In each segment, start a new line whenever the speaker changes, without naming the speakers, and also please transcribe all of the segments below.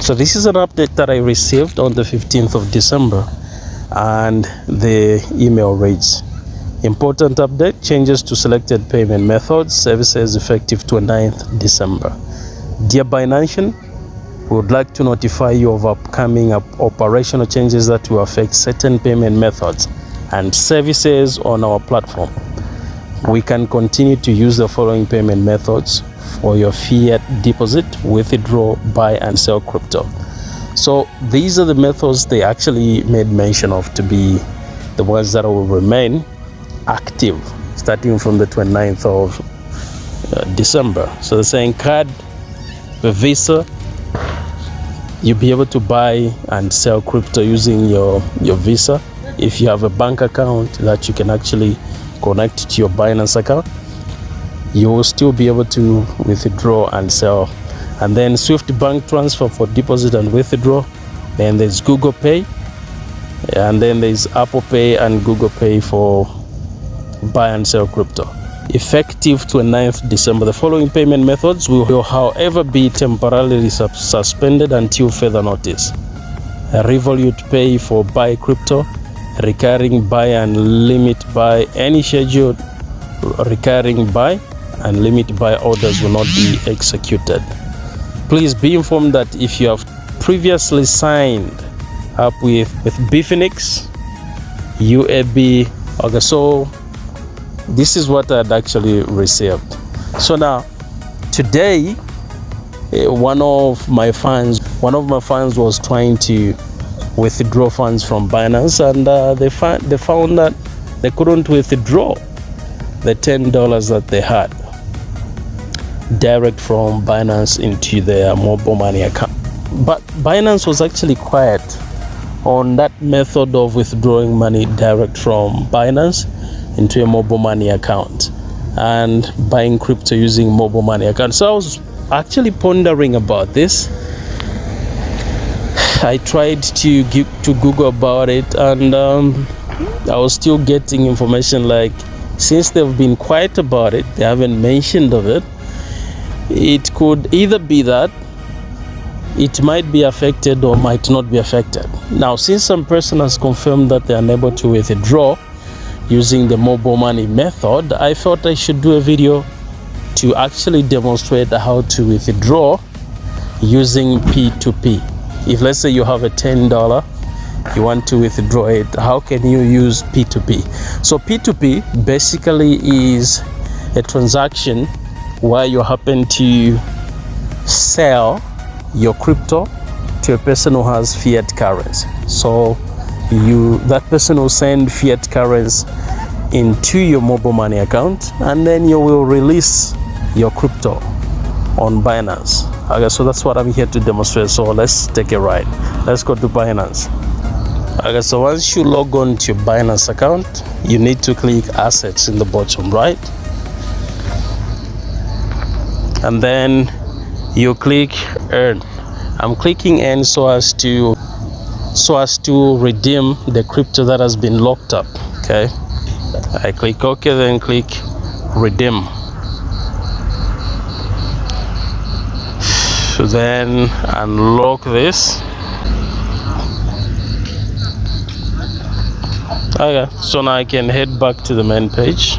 So this is an update that I received on the 15th of December, and the email reads: important update, changes to selected payment methods, services effective 29th December. Dear Binance, we would like to notify you of upcoming operational changes that will affect certain payment methods and services on our platform. We can continue to use the following payment methods for your fiat deposit, withdraw, buy and sell crypto. So these are the methods they actually made mention of to be the ones that will remain active starting from the 29th of December. So they're saying card, the Visa, you'll be able to buy and sell crypto using your Visa. If you have a bank account that you can actually connect to your Binance account, you will still be able to withdraw and sell. And then Swift bank transfer for deposit and withdraw. Then there's Google Pay, and then there's Apple Pay and Google Pay for buy and sell crypto. Effective 29th December. The following payment methods will however be temporarily suspended until further notice: Revolut Pay for buy crypto, recurring buy and limit buy. Any scheduled recurring buy and limit buy orders will not be executed. Please be informed that if you have previously signed up with Bitfinex, UAB, okay, so this is what I'd actually received. So now today, one of my fans was trying to withdraw funds from Binance, and they found that they couldn't withdraw the $10 that they had direct from Binance into their mobile money account. But Binance was actually quiet on that method of withdrawing money direct from Binance into a mobile money account and buying crypto using mobile money account. So I was actually pondering about this. I tried to Google about it, and I was still getting information like, since they've been quiet about it, they haven't mentioned of it, it could either be that it might be affected or might not be affected. Now, since some person has confirmed that they are unable to withdraw using the mobile money method, I thought I should do a video to actually demonstrate how to withdraw using P2P. If let's say you have a $10, you want to withdraw it, how can you use P2P? So P2P basically is a transaction where you happen to sell your crypto to a person who has fiat currency. So that person will send fiat currency into your mobile money account, and then you will release your crypto on Binance. Okay, so that's what I'm here to demonstrate. So let's take a ride. Let's go to Binance. Okay, so once you log on to your Binance account, you need to click assets in the bottom right, and then you click earn. I'm clicking earn so as to redeem the crypto that has been locked up. Okay, I click OK, then click redeem. Then unlock this. Okay, so now I can head back to the main page,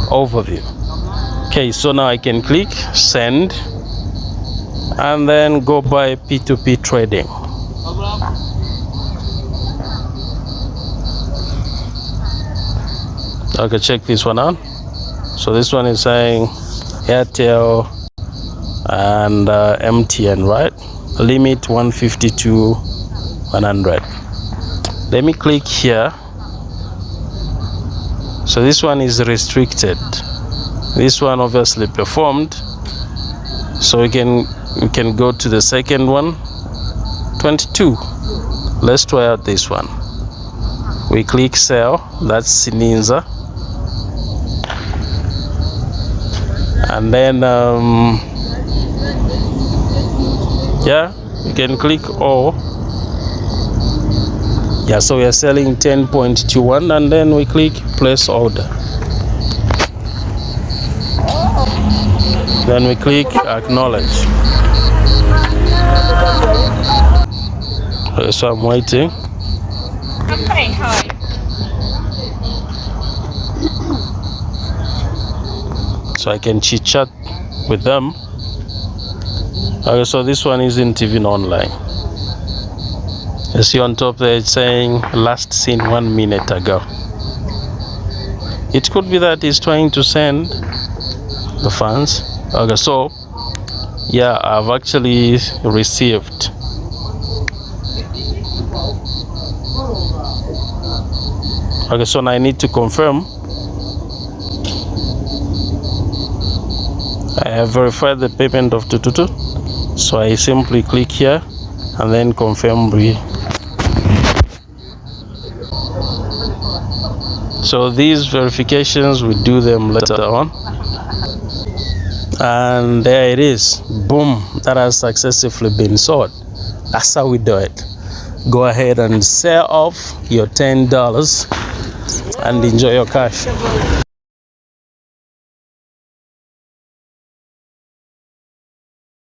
overview. Okay, so now I can click send and then go by P2P trading. Okay, check this one out. So this one is saying Airtel and MTN, right? Limit 150 to 100. Let me click here. So this one is restricted. This one obviously performed. So we can go to the second one, 22. Let's try out this one. We click sell. That's Sininza. And then yeah, you can click all. Yeah, so we are selling 10.21, and then we click place order. Then we click acknowledge. Okay, so I'm waiting.
I'm fine. How are you?
So I can chit chat with them. Okay, so this one isn't even online. You see on top there it's saying last seen 1 minute ago. It could be that he's trying to send the funds. Okay, so yeah, I've actually received. Okay, so now I need to confirm. I have verified the payment of 222, so I simply click here and then confirm. So these verifications, we do them later on. And there it is. Boom, that has successfully been sold. That's how we do it. Go ahead and sell off your $10 and enjoy your cash.